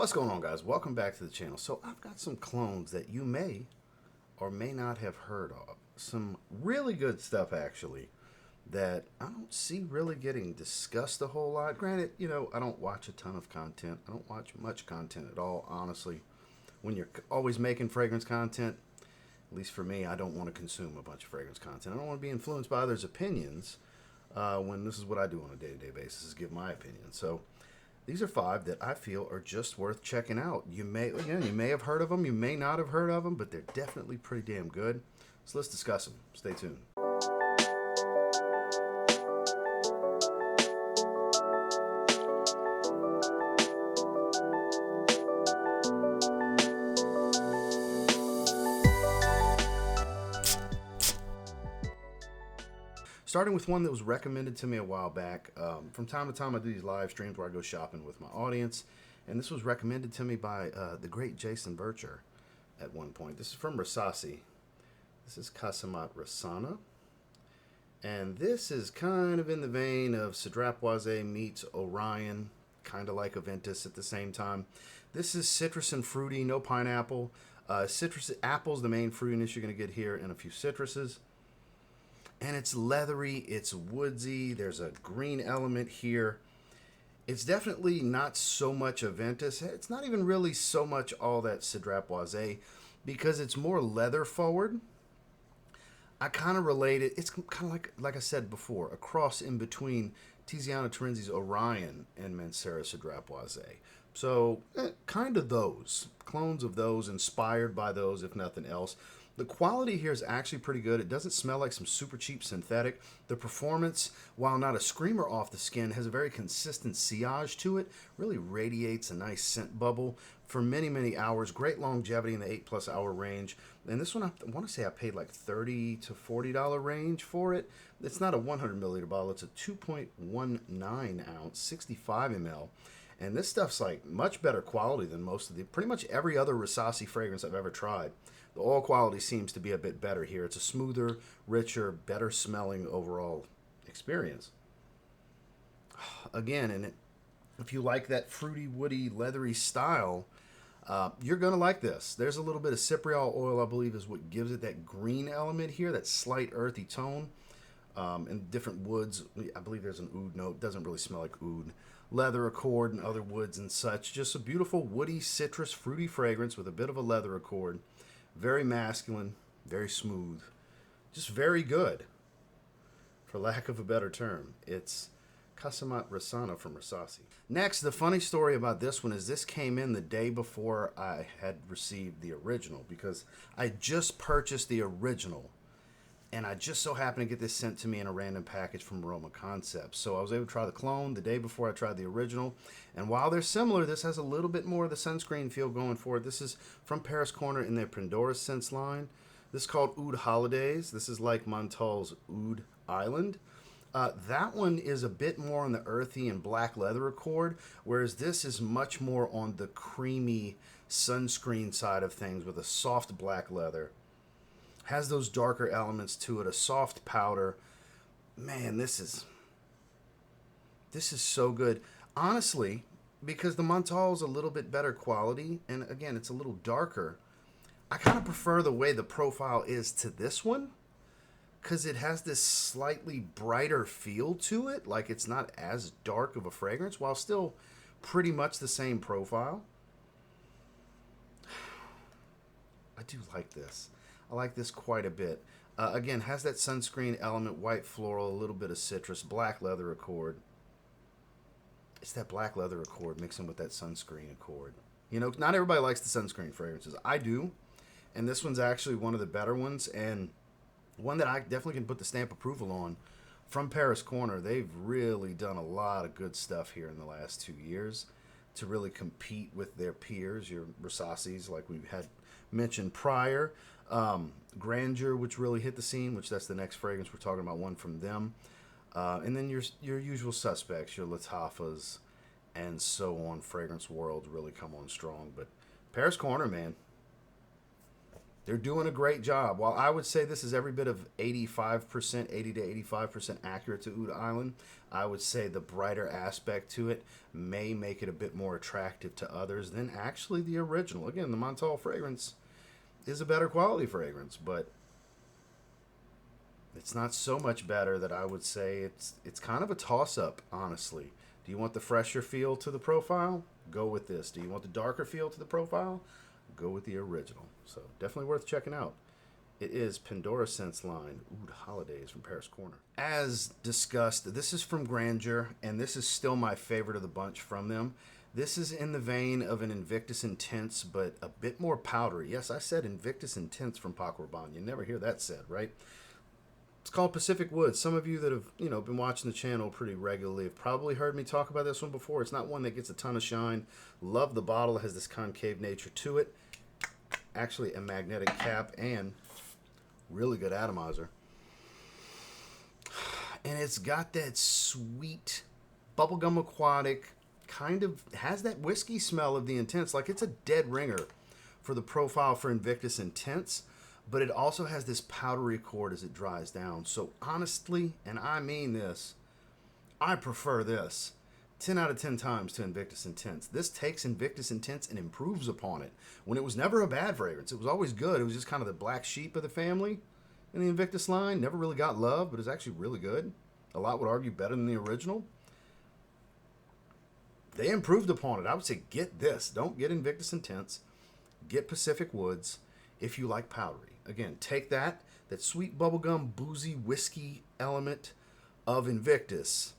What's going on, guys? Welcome back to the channel. So I've got some clones that you may or may not have heard of. Some really good stuff, actually, that I don't see really getting discussed a whole lot. Granted, I don't watch a ton of content. I don't watch much content at all, honestly. When you're always making fragrance content, at least for me, I don't want to consume a bunch of fragrance content. I don't want to be influenced by others' opinions when this is what I do on a day-to-day basis, is give my opinion. So these are 5 that I feel are just worth checking out. You may have heard of them, you may not have heard of them, but they're definitely pretty damn good. So let's discuss them. Stay tuned. Starting with one that was recommended to me a while back. From time to time, I do these live streams where I go shopping with my audience, and this was recommended to me by the great Jason Bircher at one point. This is from Rasasi. This is Qasamat Rasana, and this is kind of in the vein of Cedrapoise meets Orion, kind of like Aventus at the same time. This is citrus and fruity, no pineapple. Citrus, apple's the main fruitiness you're going to get here, and a few citruses. And it's leathery, it's woodsy, there's a green element here. It's definitely not so much Aventus. It's not even really so much all that Cedrapoise because it's more leather forward. I kind of relate it. It's kind of like I said before, a cross in between Tiziano Terenzi's Orion and Mancera Cedrapoise. So kind of those, clones of those, inspired by those, if nothing else. The quality here is actually pretty good. It doesn't smell like some super cheap synthetic. The performance, while not a screamer off the skin, has a very consistent sillage to it. Really radiates a nice scent bubble for many, many hours. Great longevity in the 8+ hour range. And this one, I want to say I paid like $30 to $40 range for it. It's not a 100 milliliter bottle. It's a 2.19 ounce, 65 ml. And this stuff's like much better quality than pretty much every other Rasasi fragrance I've ever tried. The oil quality seems to be a bit better here. It's a smoother, richer, better smelling overall experience. Again, and if you like that fruity, woody, leathery style, you're going to like this. There's a little bit of cypriol oil, I believe, is what gives it that green element here, that slight earthy tone. And different woods. I believe there's an oud note. Doesn't really smell like oud. Leather accord and other woods and such. Just a beautiful woody, citrus, fruity fragrance with a bit of a leather accord. Very masculine, very smooth, just very good, for lack of a better term. It's Qasamat Rasana from Rasasi. Next, the funny story about this one is this came in the day before I had received the original, because I just purchased the original, and I just so happened to get this sent to me in a random package from Aroma Concepts. So I was able to try the clone the day before I tried the original. And while they're similar, this has a little bit more of the sunscreen feel going for it. This is from Paris Corner in their Pendora scents line. This is called Oud Holidays. This is like Montal's Oud Island. That one is a bit more on the earthy and black leather accord, whereas this is much more on the creamy sunscreen side of things with a soft black leather. Has those darker elements to it, a soft powder. Man, this is so good. Honestly, because the Montal is a little bit better quality, and again, it's a little darker, I kind of prefer the way the profile is to this one, because it has this slightly brighter feel to it. Like it's not as dark of a fragrance, while still pretty much the same profile. I do like this. I like this quite a bit. Again, has that sunscreen element, white floral, a little bit of citrus, black leather accord. It's that black leather accord mixing with that sunscreen accord. Not everybody likes the sunscreen fragrances. I do. And this one's actually one of the better ones, and one that I definitely can put the stamp approval on. From Paris Corner, they've really done a lot of good stuff here in the last 2 years to really compete with their peers, your Rasasis, like we had mentioned prior. Grandeur, which really hit the scene, which that's the next fragrance we're talking about, one from them. And then your usual suspects, your Latafas, and so on. Fragrance world really come on strong. But Paris Corner, man, They're doing a great job. While I would say this is every bit of 85%, 80 to 85% accurate to Oud Island, I would say the brighter aspect to it may make it a bit more attractive to others than actually the original. Again, the Menthol fragrance is a better quality fragrance, but it's not so much better that I would say it's kind of a toss-up, honestly. Do you want the fresher feel to the profile? Go with this. Do you want the darker feel to the profile? Go with the original. So definitely worth checking out. It is Pendora Scents line, Oud Holidays from Paris Corner. As discussed, this is from Grandeur, and this is still my favorite of the bunch from them. This is in the vein of an Invictus Intense, but a bit more powdery. Yes, I said Invictus Intense from Paco Rabanne. You never hear that said, right? It's called Pacific Woods. Some of you that have, been watching the channel pretty regularly have probably heard me talk about this one before. It's not one that gets a ton of shine. Love the bottle. It has this concave nature to it. Actually, a magnetic cap and really good atomizer. And it's got that sweet bubblegum aquatic, kind of has that whiskey smell of the Intense. Like it's a dead ringer for the profile for Invictus Intense. But it also has this powdery cord as it dries down. So honestly, and I mean this, I prefer this 10 out of 10 times to Invictus Intense. This takes Invictus Intense and improves upon it. When it was never a bad fragrance, it was always good. It was just kind of the black sheep of the family in the Invictus line. Never really got love, but it's actually really good. A lot would argue better than the original. They improved upon it. I would say get this. Don't get Invictus Intense. Get Pacific Woods if you like powdery. Again, take that sweet bubblegum, boozy whiskey element of Invictus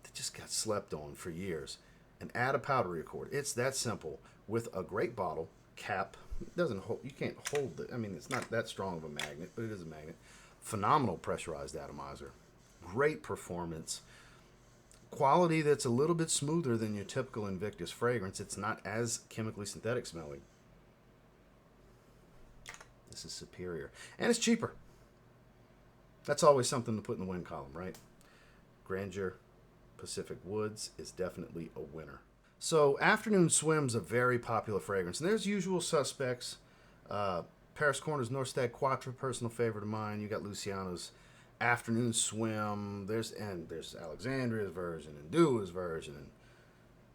that just got slept on for years and add a powdery accord. It's that simple with a great bottle cap. It doesn't hold, you can't hold it. I mean, it's not that strong of a magnet, but it is a magnet. Phenomenal pressurized atomizer. Great performance. Quality that's a little bit smoother than your typical Invictus fragrance. It's not as chemically synthetic smelling. This is superior. And it's cheaper. That's always something to put in the win column, right? Grandeur Pacific Woods is definitely a winner. So Afternoon Swim's a very popular fragrance. And there's usual suspects. Paris Corner's Norstad Quattro, personal favorite of mine. You got Luciano's Afternoon Swim. There's Alexandria's version and Dua's version.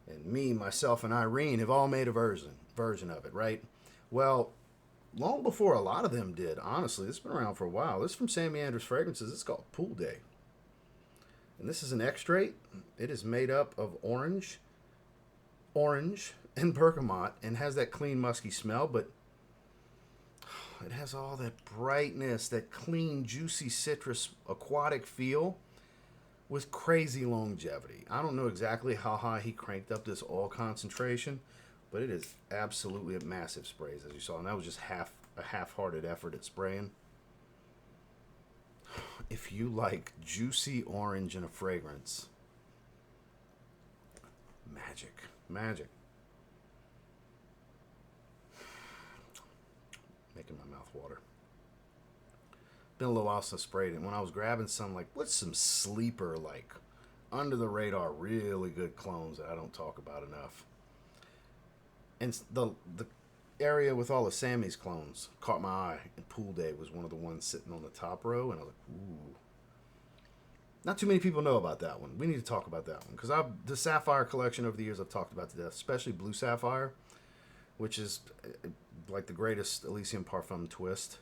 And me, myself, and Irene have all made a version of it, right? Well, long before a lot of them did, honestly. It's been around for a while. This is from Samy Andraus Fragrances. It's called Pool Day. And this is an extrait. It is made up of orange, and bergamot, and has that clean, musky smell, but it has all that brightness, that clean, juicy citrus aquatic feel with crazy longevity. I don't know exactly how high he cranked up this oil concentration, but it is absolutely a massive sprays, as you saw. And that was just a half-hearted effort at spraying. If you like juicy orange in a fragrance, magic. Making my mouth water. Been a little while since I sprayed it. When I was grabbing some, what's some sleeper, under the radar, really good clones that I don't talk about enough. And the area with all the Samy's clones caught my eye, and Pool Day was one of the ones sitting on the top row, and I was like, ooh. Not too many people know about that one. We need to talk about that one, because the Sapphire collection over the years I've talked about to death, especially Blue Sapphire, which is like the greatest Elysium Parfum twist.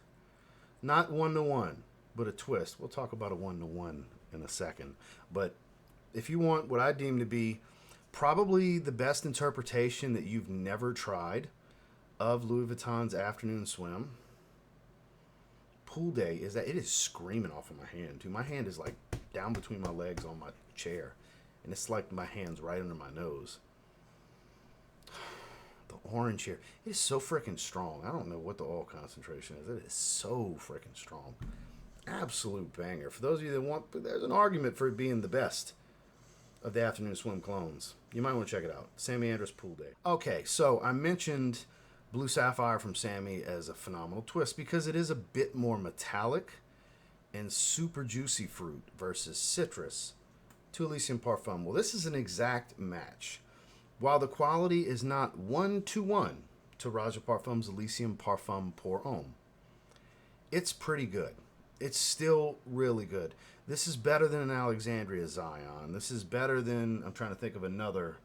Not one-to-one, but a twist. We'll talk about a one-to-one in a second. But if you want what I deem to be probably the best interpretation that you've never tried of Louis Vuitton's Afternoon Swim, Pool Day is that it is screaming off of my hand, too. My hand is down between my legs on my chair, and it's like my hand's right under my nose. The orange here, it is so freaking strong. I don't know what the oil concentration is. It is so freaking strong. Absolute banger. For those of you that want, there's an argument for it being the best of the Afternoon Swim clones. You might want to check it out. Samy Andraus Pool Day. Okay, so I mentioned Blue Sapphire from Samy as a phenomenal twist because it is a bit more metallic and super juicy fruit versus citrus to Elysium Parfum. Well, this is an exact match. While the quality is not 1-to-1 to Raja Parfum's Elysium Parfum Pour Homme, it's pretty good. It's still really good. This is better than an Alexandria Zion. This is better than, I'm trying to think of another,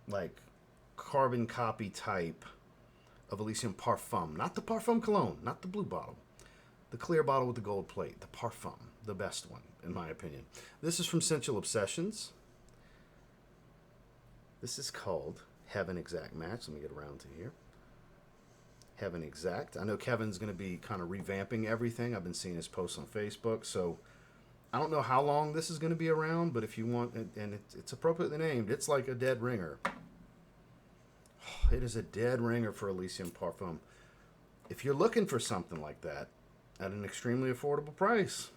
like, carbon copy type of Elysium Parfum. Not the Parfum Cologne, not the blue bottle. The clear bottle with the gold plate. The Parfum, the best one, in my opinion. This is from Scentual Obsessions. This is called Heaven Exact Match. Let me get around to here. Heaven Exact. I know Kevin's going to be kind of revamping everything. I've been seeing his posts on Facebook, so I don't know how long this is going to be around, but if you want, and it's appropriately named, it's like a dead ringer. It is a dead ringer for Elysium Parfum. If you're looking for something like that at an extremely affordable price,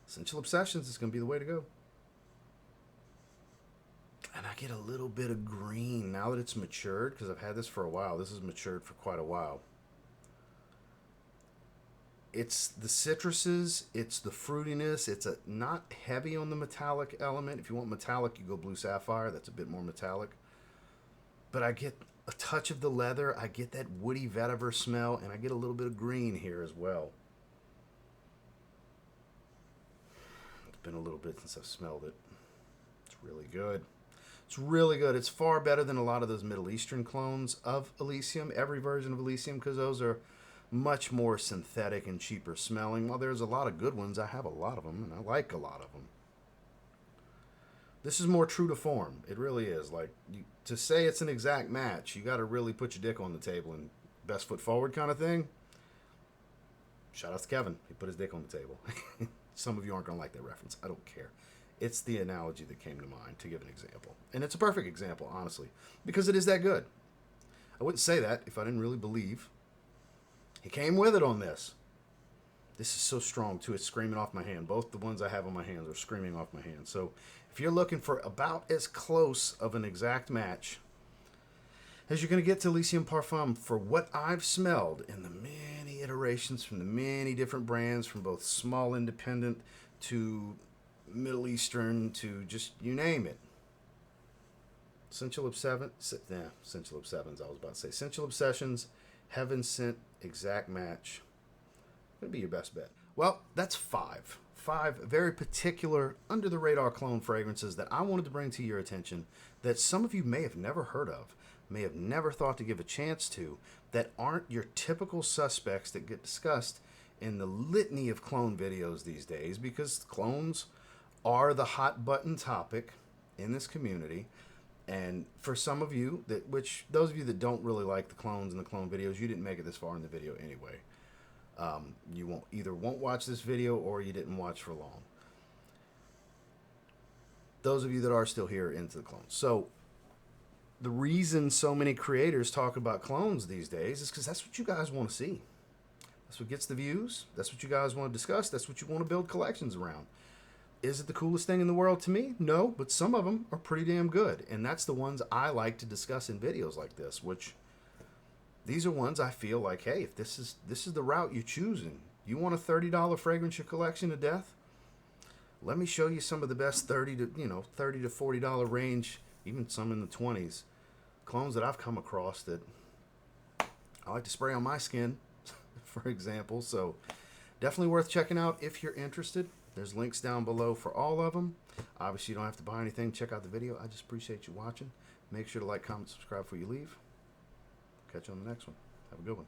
Scentual Obsessions is going to be the way to go. And I get a little bit of green now that it's matured, because I've had this for a while. This has matured for quite a while. It's the citruses, it's the fruitiness, it's not heavy on the metallic element. If you want metallic, you go Blue Sapphire. That's a bit more metallic. But I get a touch of the leather, I get that woody vetiver smell, and I get a little bit of green here as well. It's been a little bit since I've smelled it. It's really good. It's really good. It's far better than a lot of those Middle Eastern clones of Elysium, every version of Elysium, because those are much more synthetic and cheaper smelling. While there's a lot of good ones, I have a lot of them, and I like a lot of them. This is more true to form. It really is. Like, to say it's an exact match, you got to really put your dick on the table and best foot forward kind of thing. Shout out to Kevin. He put his dick on the table. Some of you aren't going to like that reference. I don't care. It's the analogy that came to mind to give an example. And it's a perfect example, honestly, because it is that good. I wouldn't say that if I didn't really believe. He came with it on this. This is so strong, too. It's screaming off my hand. Both the ones I have on my hands are screaming off my hand. So if you're looking for about as close of an exact match as you're going to get to Elysium Parfum for what I've smelled in the many iterations from the many different brands, from both small independent to Middle Eastern to just you name it. Scentual Obsessions, I was about to say. Scentual Obsessions, Heaven Sent Exact Match. Gonna be your best bet. Well, that's five very particular under the radar clone fragrances that I wanted to bring to your attention that some of you may have never heard of, may have never thought to give a chance to, that aren't your typical suspects that get discussed in the litany of clone videos these days, because clones are the hot button topic in this community. And for some of you those of you that don't really like the clones and the clone videos, you didn't make it this far in the video anyway. You won't watch this video, or you didn't watch for long. Those of you that are still here into the clones. So the reason so many creators talk about clones these days is because that's what you guys want to see. That's what gets the views. That's what you guys want to discuss. That's what you want to build collections around. Is it the coolest thing in the world to me? No, but some of them are pretty damn good. And that's the ones I like to discuss in videos like this, which these are ones I feel like, hey, if this is the route you're choosing, you want a $30 fragrance your collection to death? Let me show you some of the best $30 to $40 range, even some in the 20s, clones that I've come across that I like to spray on my skin, for example. So definitely worth checking out if you're interested. There's links down below for all of them. Obviously, you don't have to buy anything. Check out the video. I just appreciate you watching. Make sure to like, comment, subscribe before you leave. Catch you on the next one. Have a good one.